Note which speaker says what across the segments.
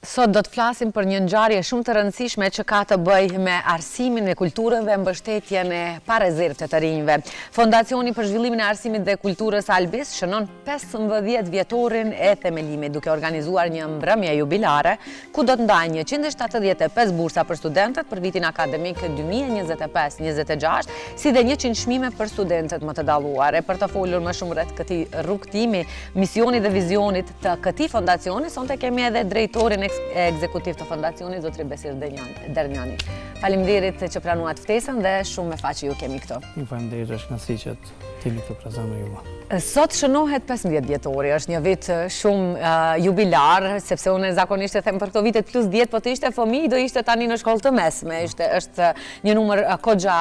Speaker 1: Sot do të flasim për një ngjarje shumë të rëndësishme që ka të bëjë me arsimin, me kulturën dhe mbështetjen e pa rezervë të rinjve. Fondacioni për zhvillimin e arsimit dhe kulturës Albis shënon 15 vjetorin e themelimit, duke organizuar një mbrëmje jubilare ku do të ndajnë 175 bursa për studentët për vitin akademik 2025-26, si dhe 100 çmime për studentët më të dalluar. E për të folur më shumë rreth këtij rrugtimi, misionit dhe vizionit të këtij fondacioni, sonte kemi edhe drejtorin ekzekutiv të fondacionit, zotri Besir Dernjani. Faleminderit që pranuat ftesën dhe shumë me faqe ju kemi këto.
Speaker 2: Faleminderit, është kënaqësi që t'jemi këtu prezant me ju.
Speaker 1: Sot shënohet 15 vjetori, është një vit shumë jubilar, sepse unë zakonisht e them për këto vitet plus 10, po të ishte fëmijë, do ishte tani në shkollë të mesme, është një numër kogja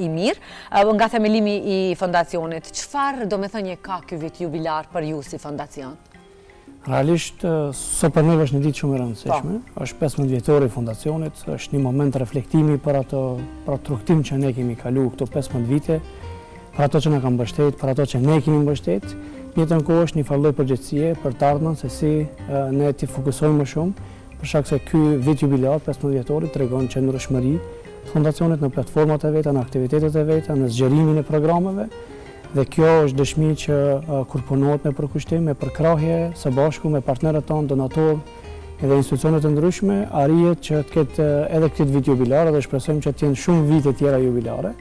Speaker 1: i mirë. Nga themelimi i fondacionit, çfarë do me thënie ka ky vit jubilar për ju si fondacion?
Speaker 2: Realisht, sot për ne është një ditë shumë e rëndësishme, është 15 vjetori i fondacionit, është një moment reflektimi për atë rrugtim që ne kemi kalu këto 15 vite, për ato që na kanë mbështet, për ato që ne kemi mbështet. Njëtën kohë është një farë përgjegjësie për të ardhmen se si ne t'i fokusojmë më shumë, për shkak se ky vit jubilar 15 vjetori tregon qëndrueshmëri fondacionit në platformat e veta, në aktivitetet e veta, në zgjerimin e programeve. Dhe kjo është dëshmi që kur punohet me përkushtim, me përkrahje, së bashku me partnerët tonë, donatorë edhe institucionet të ndryshme, arrihet që të ketë edhe këtë vit jubilare dhe shpresojmë që të jenë shumë vite tjera jubilare.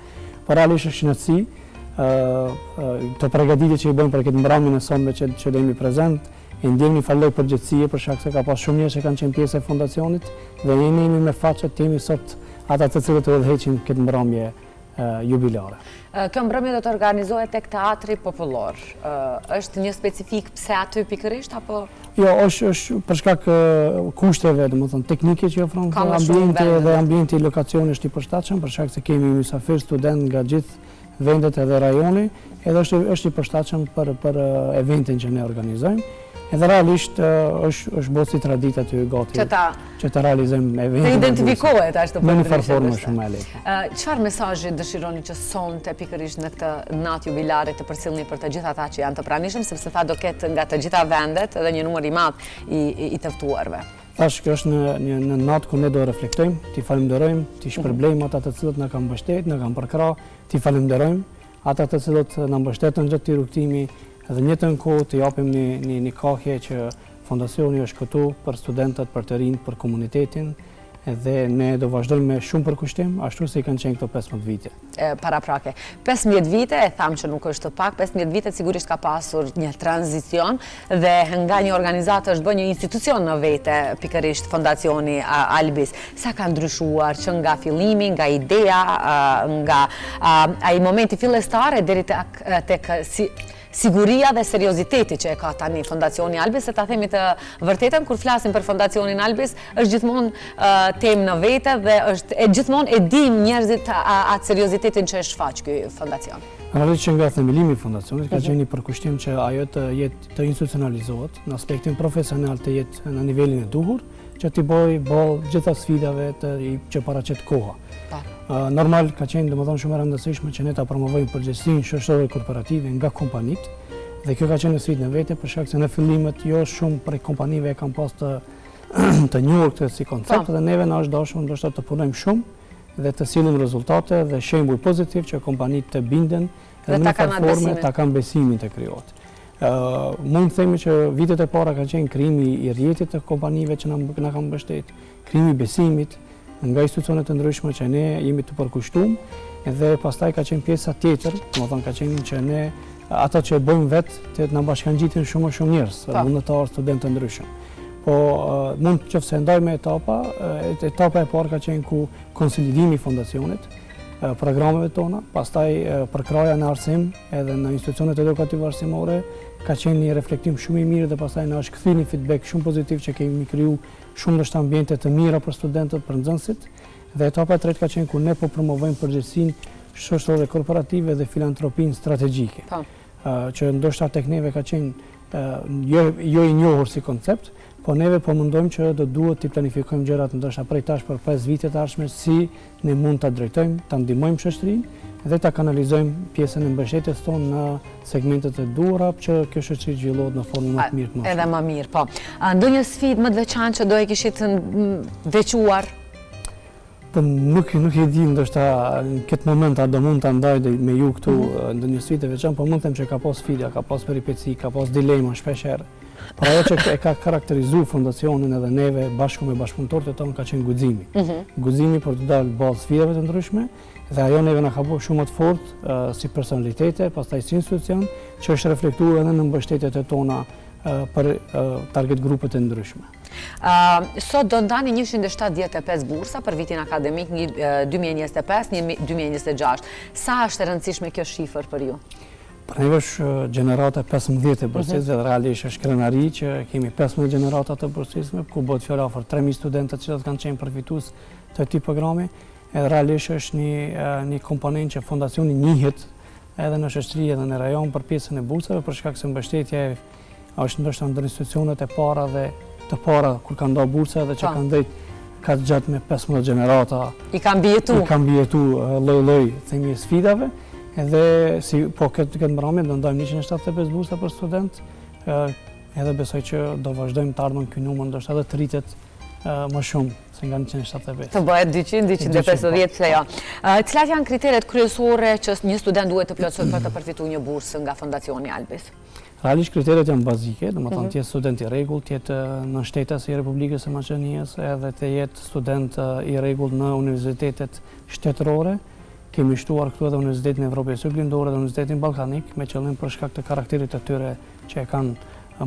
Speaker 2: Por realisht është kënaqësi të përgatitje që i bëjmë për këtë mbrëmjen e sonme që jemi prezent, e ndjejmë një farë përgjegjësie për shkak se ka pas shumë njerëz që kanë qenë pjesë e fondacionit dhe ne jemi me faqe të jemi sot ata të cilët udhëheqin këtë mbrëmje jubilare.
Speaker 1: Kjo mbrëmje do të organizohet tek Teatri Popullor. Është një specifik pse aty pikërisht apo?
Speaker 2: Jo, është për shkak kushteve, domethënë teknike që ofron ambienti dhe ambienti i lokacionit është i përshtatshëm, për shkak se kemi mysafir student nga gjithë vendet edhe rajoni, edhe është i përshtatshëm për eventin që ne organizojmë. Edhe realisht është bërë si traditë aty gati që të realizojmë eventin. Të
Speaker 1: identifikohet ashtu për
Speaker 2: në një farë formë shumë e lehtë.
Speaker 1: Çfarë mesazhi dëshironi që sonte pikërisht në këtë natë jubilare të përcjellni për të gjithë ata që janë të pranishëm, sepse tha do ketë nga të gjitha vendet edhe një numër i madh i të ftuarve?
Speaker 2: Tash kjo është në natë ku ne do reflektojmë, t'i falenderojmë, t'i shpërblejmë ata të cilët na kanë mbështetur, na kanë përkrah, t'i falenderojmë ata të cilët na mbështetën gjatë këtij rrugtimi. Edhe njëtën kohë të japim një kahje që fondacioni është këtu për studentët, për të rinjt, për komunitetin, edhe ne do vazhdojmë me shumë përkushtim, ashtu si kanë qenë këto 15 vite.
Speaker 1: Paraprake. 15 vite, e thamë që nuk është të pak, 15 vite sigurisht ka pasur një tranzicion dhe nga një organizatë është bë një institucion në vete, pikërisht fondacioni Albis. Sa ka ndryshuar që nga fillimi, nga ideja, nga ai momenti fillestare deri tek siguria dhe serioziteti që e ka tani fondacioni Albis, se ta themi të vërtetën, kur flasim për fondacionin Albis, është gjithmonë temë në vete dhe gjithmonë e dim njerëzit atë seriozitetin që e shfaq ky fondacion.
Speaker 2: Realisht që nga themelimi i fondacionit ka qenë një përkushtim që ajo të institucionalizohet, në aspektin profesional të jetë në nivelin e duhur, që t'i bëj gjitha sfidave që paraqet koha. Normal ka qenë domethënë shumë e rëndësishme që ne ta promovojmë përgjegjësinë shoqërore korporative nga kompanitë dhe kjo ka qenë sfidë në vete për shkak se në fillimet jo shumë prej kompanive kanë pas të njohur këtë si koncept dhe neve na është dashur ndoshta të punojmë shumë dhe të sillim rezultate dhe shembull pozitiv që kompanitë të binden dhe në formë ta kanë besimin të krijohet. Mund të themi që vitet e para kanë qenë krijimi i rrjetit të kompanive që na kanë mbështetur, krijimi i besimit nga institucionet të ndryshme që ne jemi të përkushtuar dhe pastaj ka qenë pjesa tjetër, domethënë ka qenë që ne ata që e bëjmë vetë të na bashkangjitin shumë njerëz, vullnetar, studentë të ndryshëm. Po mund qofse ndajmë etapa e parë ka qenë ku konsolidimi i fondacionit, programeve tona, pastaj përkraja në arsim edhe në institucionet edukative arsimore ka qenë një reflektim shumë i mirë dhe pastaj na është kthyer një feedback shumë pozitiv që kemi kriju shumë ndoshta ambiente të mira për studentët, për nxënësit. Dhe etapa e tretë ka qenë ku ne po promovojmë përgjegjësinë shoqërore korporative dhe filantropinë strategjike. Që ndoshta tek neve ka qenë jo i njohur si koncept, po neve po mundojmë që do duhet të planifikojmë gjërat ndoshta prej tash për 5 vite të ardhshme si ne mund ta drejtojmë, ta ndihmojmë shoqërinë dhe ta kanalizojmë pjesën e mbështetjes tonë në segmentet e duhura që kjo shoqëri zhvillohet në formën më të mirë të
Speaker 1: edhe më mirë, po. Ndonjë sfidë më të veçantë që do e kishit veçuar?
Speaker 2: Po nuk e di ndoshta në këtë moment a do mund ta ndaj me ju këtu ndonjë sfidë të veçantë, po mund të them që ka pas sfida, ka pas peripeci, ka pas dilema shpeshherë. Por ajo që e ka karakterizuar fondacionin edhe neve bashkë me bashkëpunëtorët e tonë ka qenë guximi. Guximi për të dalë bazë sfidave të ndryshme dhe ajo neve na ka bërë shumë të fortë si personalitete, pastaj si institucion, që është reflektuar edhe në mbështetjet e tona për target grupet e ndryshme.
Speaker 1: Sot do ndani 175 bursa për vitin akademik 2025-2026. Sa është e rëndësishme kjo shifër për ju?
Speaker 2: Për neve është gjenerata 15 e bursisë dhe realisht është krenari që kemi 15 gjenerata të bursisme, ku bëhet fjalë afër 3000 studentët që kanë qenë përfitues të këtij programi. Edhe realisht është një komponent që fondacioni njihet edhe në shoqëri edhe në rajon për pjesën e bursave, për shkak se mbështetja është ndoshta ndër institucionet e para dhe të para kur kanë dhënë bursa dhe që kanë ka gjatë me 15 gjenerata.
Speaker 1: I kanë mbijetu
Speaker 2: lloj-lloj themi sfidave. Edhe si po këtë mbrëmje do ndajmë 175 bursa për student, edhe besoj që do vazhdojmë të ardhmen ky numër ndoshta edhe të rritet më shumë se nga 175.
Speaker 1: Të bëhet 200-250 plejo. Cilat janë kriteret kryesore që një student duhet të plotësojë për të përfituar një bursë nga Fondacioni Albis?
Speaker 2: Realisht kriteret janë bazike, domethënë të jetë student i rregullt, të jetë në shtetas i Republikës së Maqedonisë, edhe të jetë student i rregullt në universitetet shtetërore. Kemi shtuar këtu edhe Universitetin Evropës së Lindore dhe Universitetin Ballkanik me qëllim për shkak të karakterit të tyre që e kanë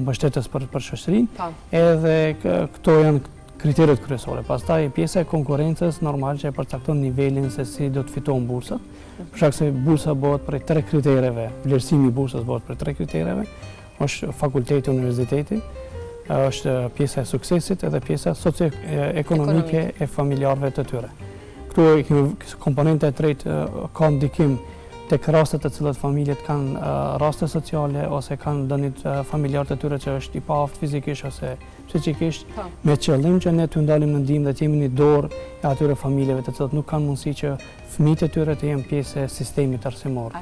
Speaker 2: mbështetës për shoqërinë. Edhe këto janë kriteret kryesore. Pastaj pjesa e konkurrencës normal që e përcakton nivelin se si do të fitohen bursat. Për shkak se bursa bëhet prej 3 kritereve, vlerësimi i bursës bëhet prej 3 kritereve. Është fakulteti, universiteti, është pjesa e suksesit edhe pjesa socio-ekonomike e familjarëve të tyre. Këtu komponenta e tretë ka ndikim tek rastet të cilat familjet kanë raste sociale ose kanë dënit familjar të tyre që është i paaft fizikisht ose psikikisht, me qëllim që ne të ndalim në ndihmë dhe të jemi një dorë e atyre familjeve të cilat nuk kanë mundësi që fëmijët e tyre të jenë pjesë e sistemit arsimor.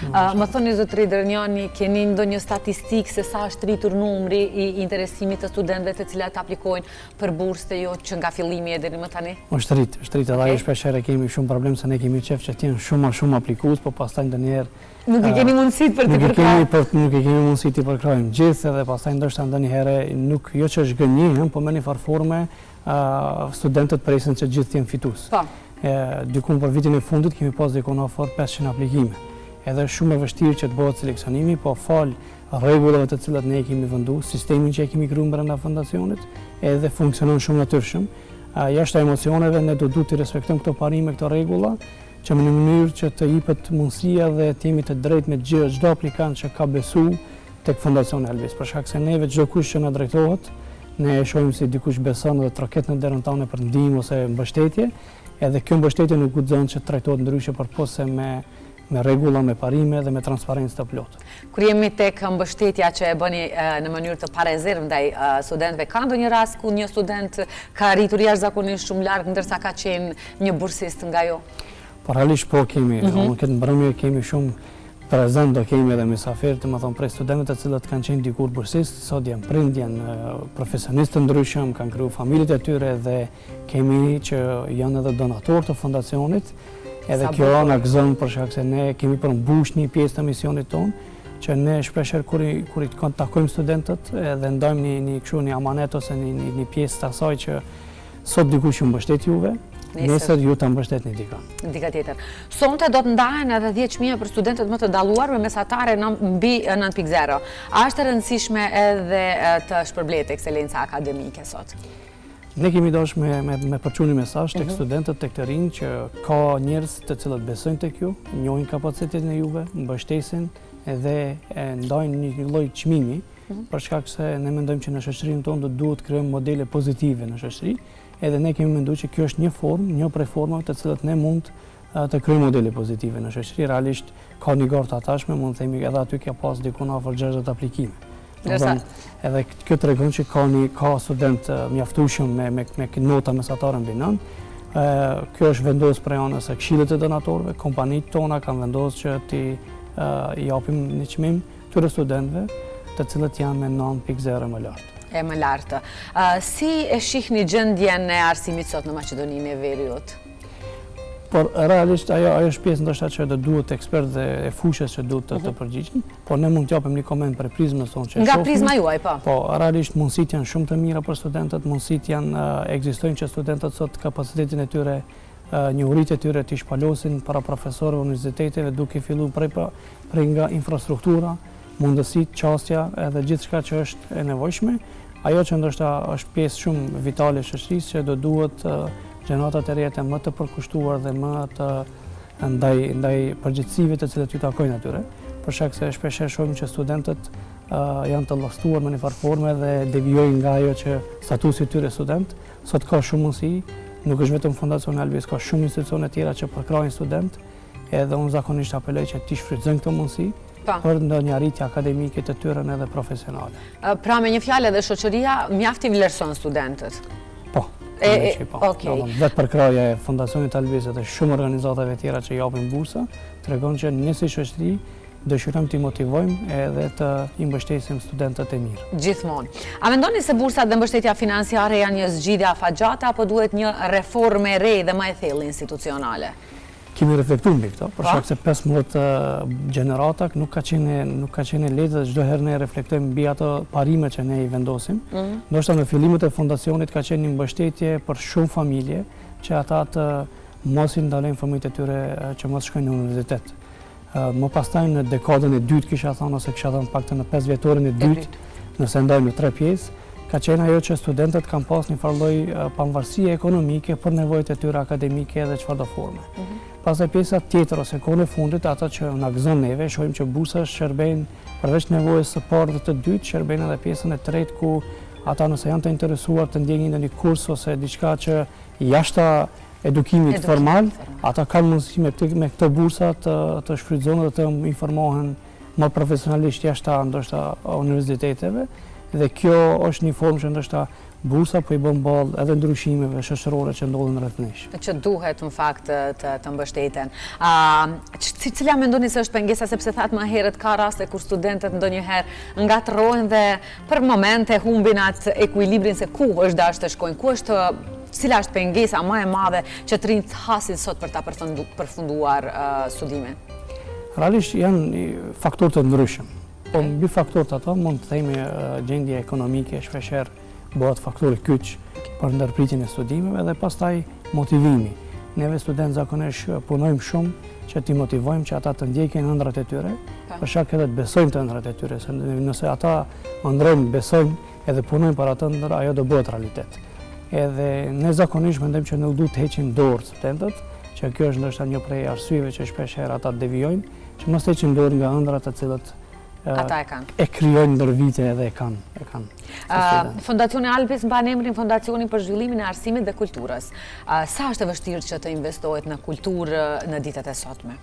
Speaker 1: Më thoni zotëri Dërnjani, keni ndonjë statistikë se sa është rritur numri i interesimit të studentëve të cilat aplikojnë për bursë të jo që nga fillimi e deri më tani?
Speaker 2: Është rritë edhe ajo shpeshherë kemi shumë problem se ne kemi qef që të jenë shumë aplikues, po pastaj ndonjëherë
Speaker 1: nuk i keni mundësit për të përkrajmë.
Speaker 2: Nuk i kemi mundësit të përkrajmë gjithë edhe pastaj ndoshta ndonjëherë nuk jo që është gënjehëm, po me një farë forme studentët presin që gjithë të jenë fitues. Dikun për vitin e fundit kemi pas dikun afër 500 aplikime. Edhe shumë e vështirë që të bëhet seleksionimi, po fal rregullave të cilat ne kemi venduar, sistemin që e kemi krijuar brenda fondacionit, edhe funksionon shumë natyrshëm. Jashtë emocioneve ne do duhet të respektojmë këto parime, këto rregulla, që në mënyrë që të jepet mundësia dhe të jemi të drejtë me çdo aplikant që ka besu tek Fondacioni Albis. Për shkak se neve çdo kush që na drejtohet, ne e shohim si dikush beson dhe troket në derën tonë për ndihmë ose mbështetje. Edhe kjo mbështetje nuk guxon që trajtohet ndryshe përpose me rregulla, me parime dhe me transparencë të plotë.
Speaker 1: Kur jemi tek mbështetja që e bëni në mënyrë të parezervë ndaj studentëve, ka ndonjë rast ku një student ka arritur jashtëzakonisht shumë larg ndërsa ka qenë një bursist nga jo?
Speaker 2: Po realisht po kemi, në këtë mbrëmje kemi shumë prezent, do kemi edhe mysafirë, të më thonë prej studentëve të cilët kanë qenë dikur bursist, sot janë prind, janë profesionistë ndryshëm, kanë kriju familjet e tyre dhe kemi që janë edhe donatorë të fondacionit. Edhe kjo na gëzon për shkak se ne kemi përmbush një pjesë të misionit tonë, që ne shpeshherë kur i takojmë studentët edhe ndajmë një amanet ose një pjesë të asaj që sot dikush ju mbështet juve, nesër ju ta mbështetni dika
Speaker 1: tjetër. Sonte do të ndahen edhe 10.000 për studentët më të dalluar me mesatare mbi 9.0. A është e rëndësishme edhe të shpërblet ekselenca akademike sot?
Speaker 2: Ne kemi dash me përçuni mesazh tek studentët, tek të rinj që ka njerëz të cilët besojnë tek ju, njohin kapacitetin e juve, mbështesin edhe ndajnë një lloj çmimi, për shkak se ne mendojmë që në shoqërinë tonë duhet të krijojmë modele pozitive në shoqëri, edhe ne kemi menduar që kjo është një formë, një prej formave të cilat ne mund të krijojmë modele pozitive në shoqëri. Realisht ka një garë të atashme, mund të themi edhe aty ka pas diku në afër 60 aplikime. Edhe kjo tregon që ka student mjaftueshëm me nota mesatare mbi 9, Kjo është vendosur prej anës së Këshillit të Donatorëve, kompanitë tona kanë vendosur që t'i japim një çmim këtyre studentëve, të cilët janë me 9.0 më lartë.
Speaker 1: E më lartë. Si e shihni gjendjen e arsimit sot në Maqedoninë e Veriut?
Speaker 2: Por realisht ajo është pjesë ndoshta që do duhet ekspertë dhe e fushës që duhet të përgjigjen, por ne mund t'japim një koment për prizmën tonë që
Speaker 1: nga prizma juaj, po.
Speaker 2: Po, realisht mundësitë janë shumë të mira për studentët, mundësitë janë ekzistojnë që studentët sot kapacitetin e tyre, njohuritë e tyre t'i shpalosin para profesorëve universiteteve, duke filluar prej nga infrastruktura, mundësitë, çastja edhe gjithçka që është e nevojshme. Ajo që ndoshta është pjesë shumë vitale e shoqërisë që do duhet gjenatat e reja më të përkushtuar dhe më të ndaj përgjegjësive të cilat ju takojnë atyre, për shkak se shpesh shohim që studentët janë të llaftuar në një farë forme dhe devijojnë nga ajo që statusi i tyre student. Sot ka shumë mundësi, nuk është vetëm Fondacioni Albis, ka shumë institucione tjera që përkrajnë student, edhe unë zakonisht apeloj që ti shfrytëzojnë këto mundësi për ndonjë arritje akademike të tyre edhe profesionale.
Speaker 1: Pra me një fjalë edhe shoqëria mjaft i vlerëson studentët.
Speaker 2: Po. Vetë përkraja e Fondacionit Albis dhe shumë organizatave tjera që japin bursa, tregon që ne si shoqëri dëshirojmë t'i motivojmë edhe të i mbështesim studentët e mirë.
Speaker 1: Gjithmonë. A mendoni se bursat dhe mbështetja financiare janë një zgjidhje afatgjate apo duhet një reformë e re dhe më e thellë institucionale?
Speaker 2: Kemi reflektuar mbi këto, për shkak se 15 gjenerata nuk ka qenë lehtë dhe çdo herë ne reflektojmë mbi ato parime që ne i vendosim. Ndoshta në fillimet e fondacionit ka qenë një mbështetje për shumë familje që ata të mos i ndalojnë fëmijët e tyre që mos shkojnë në universitet. Më pastaj në dekadën e dytë kisha thënë ose kisha thënë paktën në 5 vjetorin e dytë, nëse ndajmë në 3 pjesë, ka qenë ajo që studentët kanë pas një farë lloj pavarësie ekonomike për nevojat e tyre akademike dhe çfarëdo forme. Pastaj pjesa tjetër ose kohën e fundit, ata që na gëzon neve, shohim që bursat shërbejnë përveç nevojës së parë dhe të dytë, shërbejnë edhe pjesën e tretë ku ata nëse janë të interesuar të ndjekin në një kurs ose diçka që jashta edukimit formal, ata kanë mundësi me këto bursa të shfrytëzojnë dhe të informohen më profesionalisht jashta ndoshta universiteteve. Dhe kjo është një formë që ndoshta bursa po i bën ballë edhe ndryshimeve shoqërore që ndodhin rreth nesh.
Speaker 1: Që duhet në fakt të mbështeten. Cila mendoni se është pengesa, sepse thatë më herët ka raste kur studentët ndonjëherë ngatrohen dhe për momente humbin atë ekuilibrin se ku është dashur të shkojnë, cila është pengesa më e madhe që të rinjt hasin sot për ta përfunduar studimin?
Speaker 2: Realisht janë faktorë të ndryshëm. Po mbi faktorët ato mund të themi gjendje ekonomike shpeshherë bëhet faktori kyç për ndërpritjen e studimeve dhe pastaj motivimi. Neve studentë zakonisht punojmë shumë që t'i motivojmë që ata të ndjekin ëndrat e tyre, për shkak edhe të besojnë të ëndrat e tyre, se nëse ata ëndrojnë, besojnë edhe punojnë për atë ëndër, ajo do bëhet realitet. Edhe ne zakonisht mendojmë që ne duhet të heqim dorë studentët, që kjo është ndoshta një prej arsyeve që shpeshherë ata devijojnë, që mos heqim dorë nga ëndrat të cilat
Speaker 1: ata e kanë.
Speaker 2: E krijojnë ndër vite edhe e kanë.
Speaker 1: Fondacioni Albis mban emrin Fondacioni për zhvillimin e arsimit dhe kulturës. Sa është e vështirë që të investohet në kulturë në ditët e sotme?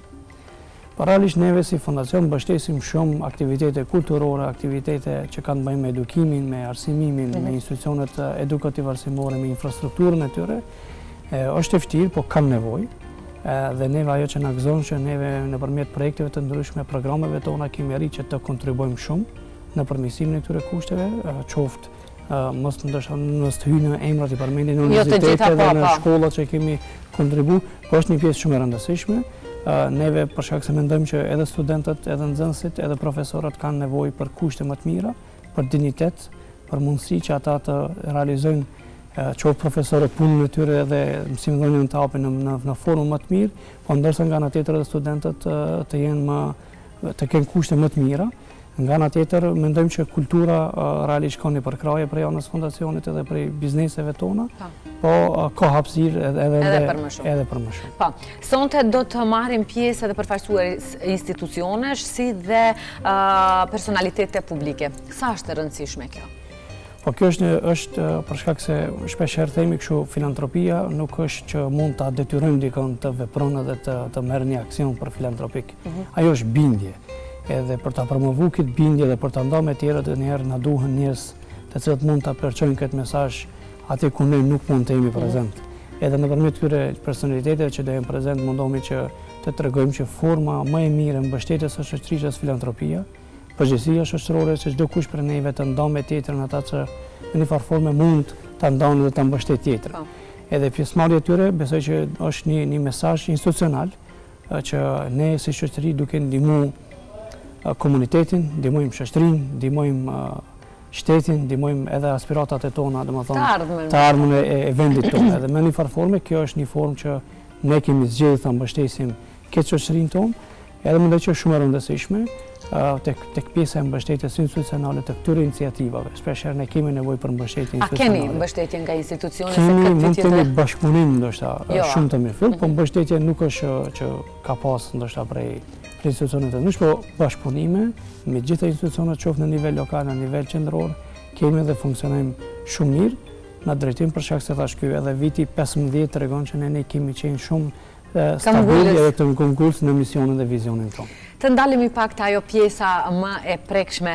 Speaker 2: Realisht neve si fondacion mbështesim shumë aktivitete kulturore, aktivitete që kanë të bëjnë me edukimin, me arsimimin, me institucionet edukative arsimore, me infrastrukturën e tyre. Është e vështirë, po kanë nevojë. Dhe neve ajo që na gëzon që neve nëpërmjet projekteve të ndryshme, programeve tona kemi arritur që të kontribuojmë shumë në përmirësimin e këtyre kushteve, qoftë mos të hyjnë në emrat i përmendur në universitete dhe në shkollat që kemi kontribuar, por është një pjesë shumë e rëndësishme. Neve për shkak se mendojmë që edhe studentët, edhe nxënësit, edhe profesorët kanë nevojë për kushte më të mira, për dinjitet, për mundësi që ata të realizojnë qoftë profesorët punën e tyre dhe mësimdhënien të hapin në formë më të mirë, po ndërsa nga ana tjetër edhe studentët të kenë kushte më të mira. Nga ana tjetër mendojmë që kultura realisht ka një përkraje prej anës fondacionit edhe prej bizneseve tona, po ka hapësirë edhe për më shumë.
Speaker 1: Po, sonte do të marrin pjesë edhe përfaqësuar institucionesh si dhe personalitete publike. Sa është e rëndësishme kjo?
Speaker 2: Po kjo është për shkak se shpeshherë themi kështu, filantropia nuk është që mund ta detyrojmë dikon të vepron edhe të merr një aksion për filantropik. Ajo është bindje. Edhe për ta promovuar këtë bindje dhe për ta ndarë me tjerët, ndonjëherë na duhen njerëz të cilët mund ta përçojnë këtë mesazh aty ku ne nuk mund të jemi prezent. edhe nëpërmjet këtyre personaliteteve që do jenë prezent mundohemi që të tregojmë që forma më e mirë e mbështetjes së shoqërisë është filantropia, përgjegjësia shoqërore që çdo kush për neve të ndon me tjetrin ata që në një farë forme mund ta ndonë dhe ta mbështet tjetrin. Edhe pjesëmarrja e tyre besoj që është një mesazh institucional që ne si shoqëri duke ndihmuar komunitetin, ndihmojmë shoqërinë, ndihmojmë shtetin, ndihmojmë edhe aspiratat e tona, domethënë të ardhmen e vendit tonë. Edhe me një farë forme kjo është një formë që ne kemi zgjedhur ta mbështesim këtë shoqërinë tonë, edhe mendoj që është shumë e rëndësishme tek pjesa e mbështetjes institucionale të këtyre iniciativave. Shpeshherë ne kemi nevojë për mbështetje institucionale.
Speaker 1: A keni mbështetje nga institucionet se këtë
Speaker 2: mund të kemi bashkëpunim ndoshta shumë të mirë, po mbështetja nuk është që ka pas ndoshta prej institucionet të ndryshme, po bashkëpunime me gjitha institucionet qoftë në nivel lokal, në nivel qendror, kemi dhe funksionojmë shumë mirë në drejtim për shkak se thash ky edhe viti 15 tregon që ne kemi qenë shumë stabil edhe të konkurs në misionin dhe vizionin tonë.
Speaker 1: Të ndalemi pak të ajo pjesa më e prekshme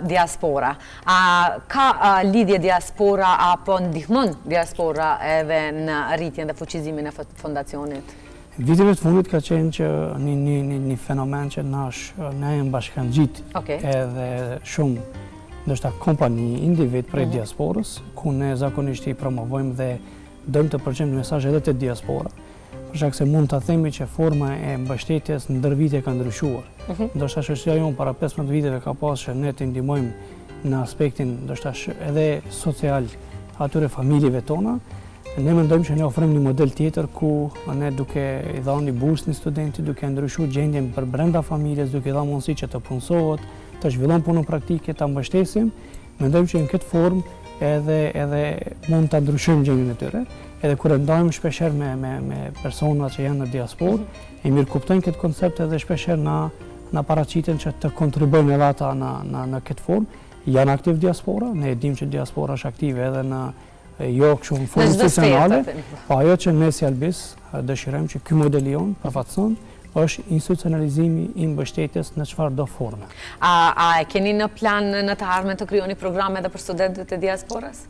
Speaker 1: diaspora. A ka lidhje diaspora apo ndihmon diaspora edhe në rritjen dhe fuqizimin e fondacionit?
Speaker 2: Viteve të fundit ka qenë që një fenomen që na e bashkangjit edhe shumë ndoshta kompani, individ prej diasporës, ku ne zakonisht i promovojmë dhe dojmë të përgjigjem mesazhe edhe te diaspora. Për shkak se mund ta themi që forma e mbështetjes ndër vite ka ndryshuar. Ndoshta shoqëria jonë para 15 viteve ka pasur që ne të ndihmojmë në aspektin ndoshta edhe social atyre familjeve tona. Ne mendojmë që ne ofrojmë një model tjetër ku ne duke i dhënë bursë një studenti, duke ndryshuar gjendjen për brenda familjes, duke i dhënë mundësi që të punësohet, të zhvillon punën praktike, ta mbështesim, mendojmë që në këtë formë edhe mund ta ndryshojmë gjendjen e tyre. Edhe kur ndajmë shpeshherë me persona që janë në diasporë, e mirë kuptojnë këtë koncept edhe shpeshherë na paraqiten që të kontribuojnë edhe ata në këtë formë. Janë aktiv diaspora, ne e dimë që diaspora është aktive edhe në jo kështu në formë institucionale, po ajo që ne si Albis dëshirojmë që ky model i jonë përfaqëson është institucionalizimi i mbështetjes në çfarëdo forme.
Speaker 1: A e keni në plan në të ardhmen të krijoni programe edhe për studentët e diasporas?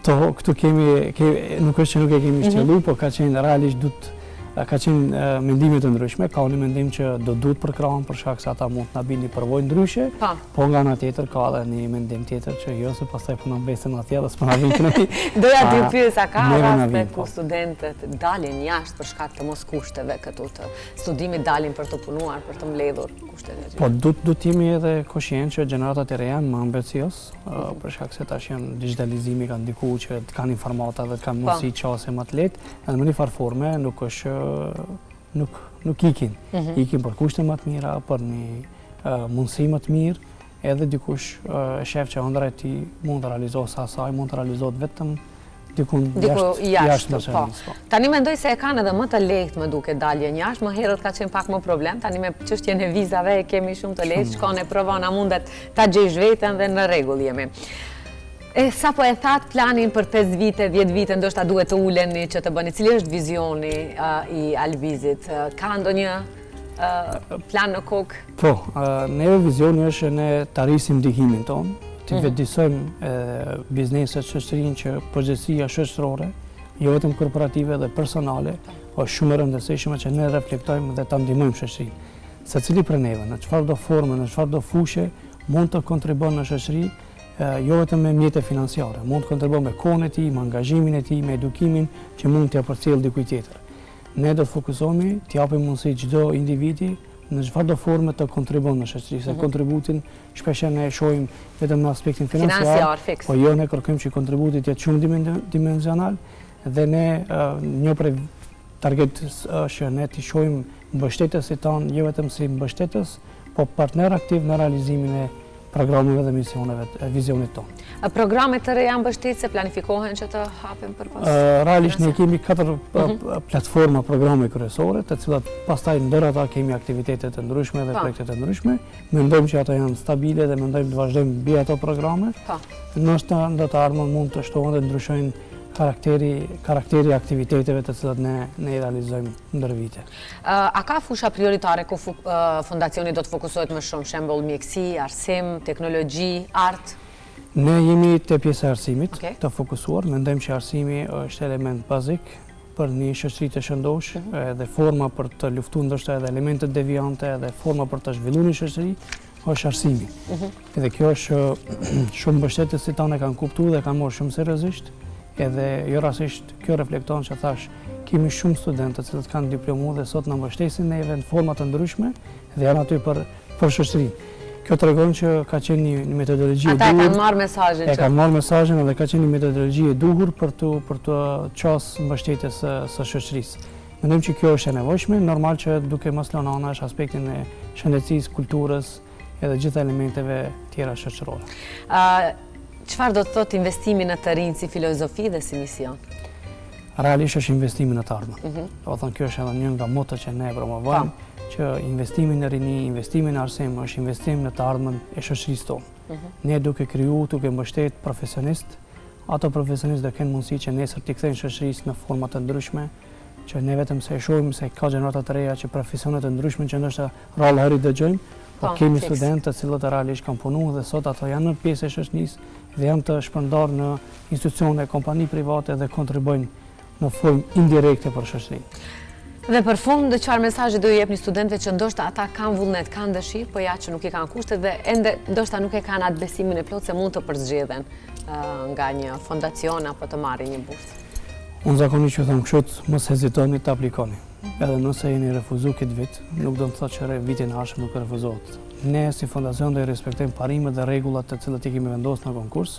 Speaker 2: Këtu nuk është që nuk e kemi shtjellu, po ka qenë realisht ka qenë mendime të ndryshme, ka një mendim që do duhet përkrahun për shkak se ata mund të na bëjnë një përvojë ndryshe, po nga ana tjetër ka edhe një mendim tjetër që jo se pastaj po na mbesen atje dhe s'po na vin kënaqi.
Speaker 1: Doja t'ju pyes a ka raste ku studentët dalin jashtë për shkak të mos kushteve këtu të studimit, dalin për të punuar, për të mbledhur kushtet e tyre.
Speaker 2: Po duhet jemi edhe koshient që gjeneratat e reja janë më ambicios, për shkak se tash janë digitalizimi ka ndikuar që të kanë informata dhe të kanë mundësi qasje më të lehtë, edhe në një farë forme nuk është nuk ikin për kushte më të mira, për një mundësi më të mirë, edhe dikush shef që ëndra e tij mund të realizohet sa asaj, mund të realizohet vetëm diku jashtë Maqedonisë.
Speaker 1: Tani mendoj se e kanë edhe më të lehtë më duket daljen jashtë, më herët ka qenë pak më problem, tani me çështjen e vizave e kemi shumë të lehtë, shkon e provon, a mundet ta gjejsh veten dhe në rregull jemi. Sa po e thatë planin për 5 vite, 10 vite, ndoshta duhet të uleni që të bëni. Cili është vizioni i Albizit? Ka ndonjë plan në kokë?
Speaker 2: Po, neve vizioni është ne të arrisim ndikimin tonë, të vetëdijsojmë bizneset, shoqërinë që përgjegjësia shoqërore, jo vetëm korporative dhe personale, është shumë e rëndësishme që ne reflektojmë dhe ta ndihmojmë shoqërinë. Secili prej neve, në çfarëdo forme, në çfarëdo fushë, mund të kontribuon në shoqëri, jo vetëm me mjete financiare, mund të kontribuon me kohën e tij, me angazhimin e tij, me edukimin që mund t'ia përcjell dikujt tjetër. Ne do të fokusohemi, t'i japim mundësi çdo individi në çfarëdo forme të kontribuon në shoqëri, se kontributin shpeshherë ne e shohim vetëm në aspektin financiar, po jo ne kërkojmë që kontributi të jetë shumë dimensional dhe ne një prej target është që ne t'i shohim mbështetësit tanë jo vetëm si mbështetës, po partner aktiv në realizimin e programeve dhe misioneve të vizionit tonë.
Speaker 1: Programet të reja mbështetëse planifikohen që të hapen përpas?
Speaker 2: Realisht ne kemi 4 platforma programe kryesore, të cilat pastaj ndër ata kemi aktivitete të ndryshme dhe projekte të ndryshme. Mendojmë që ato janë stabile dhe mendojmë të vazhdojmë mbi ato programe. Ndoshta në të ardhmen mund të shtohen dhe ndryshojnë karakteri aktiviteteve të cilat ne i realizojmë ndër vite.
Speaker 1: A ka fusha prioritare ku fondacioni do të fokusohet më shumë, shembull mjeksi, arsim, teknologji, art?
Speaker 2: Ne jemi te pjesa e arsimit,
Speaker 1: Okej.
Speaker 2: të fokusuar, mendojmë që arsimi është element bazik për një shoqëri të shëndosh, edhe forma për të luftuar ndoshta edhe elementet devijante, edhe forma për të zhvilluar një shoqëri është arsimi. Edhe kjo është shumë mbështetës si tanë kanë kuptuar dhe kanë marrë shumë seriozisht, edhe jo rastësisht kjo reflekton që thash kemi shumë studentë të cilët kanë diplomuar dhe sot na mbështesin neve në forma të ndryshme dhe janë aty për shoqërinë. Kjo tregon që ka qenë një metodologji e
Speaker 1: Ata
Speaker 2: duhur.
Speaker 1: kanë marrë mesazhin
Speaker 2: E kanë marrë mesazhin edhe ka qenë një metodologji e duhur për të qasë mbështetjes së shoqërisë. Mendojmë që kjo është e nevojshme, normal që duke mos lënë anash aspektin e shëndetësisë, kulturës edhe gjitha elementeve tjera shoqërore.
Speaker 1: Çfarë do të thotë investimi në të rinj si filozofi dhe si mision?
Speaker 2: Realisht është investimi në të ardhmen. Do të thonë kjo është edhe një nga motot që ne promovojmë, që investimi në rini, investimi në arsim është investim në të ardhmen e shoqërisë tonë. Ne duke kriju, duke mbështet profesionist, ato profesionistë do kenë mundësi që nesër t'i kthejnë shoqërisë në forma të ndryshme, që ne vetëm se e shohim se ka gjenerata të reja që profesionet të ndryshme që ndoshta rrallë herë dëgjojmë, por kemi studentë të cilët realisht kanë punuar dhe sot ato janë në pjesë e shoqërisë dhe janë të shpërndarë në institucione, kompani private dhe kontribuojnë në formë indirekte për shoqërinë.
Speaker 1: Dhe për fund, çfarë mesazhi do i jepni studentëve që ndoshta ata kanë vullnet, kanë dëshirë, po ja që nuk i kanë kushtet dhe ende ndoshta nuk e kanë atë besimin e plot se mund të përzgjedhen nga një fondacion apo të marrin një bursë?
Speaker 2: Unë zakonisht që them kështu, mos hezitoni të aplikoni. Edhe nëse jeni refuzuar këtë vit, nuk do të thotë që vitin e ardhshëm nuk refuzohet. Ne si fondacion do i respektojmë parimet dhe rregullat të cilat i kemi vendosur në konkurs,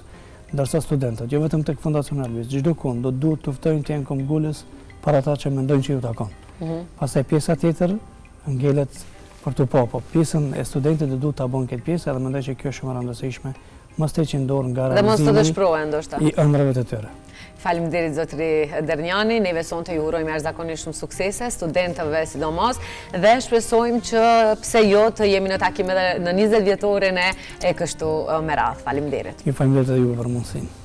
Speaker 2: ndërsa studentët, jo vetëm tek fondacioni Albis, çdo kund do duhet të ftojnë të jenë komgullës për ata që mendojnë që ju takon. Pastaj pjesa tjetër ngelet për të po pjesën e studentëve do duhet ta bëjnë këtë pjesë edhe mendoj që kjo është shumë e rëndësishme, mos të heqin dorë nga
Speaker 1: realizimi. Dhe mos të dëshpërohen ndoshta.
Speaker 2: I ëndrrave të tyre.
Speaker 1: Faleminderit zotëri Derniani, neve sonte ju urojmë jashtëzakonisht shumë suksese, studentëve sidomos, dhe shpresojmë që pse jo të jemi në takim edhe në 20 vjetorin e kështu me radhë. Faleminderit.
Speaker 2: Ju falenderoj edhe juve për mundësinë.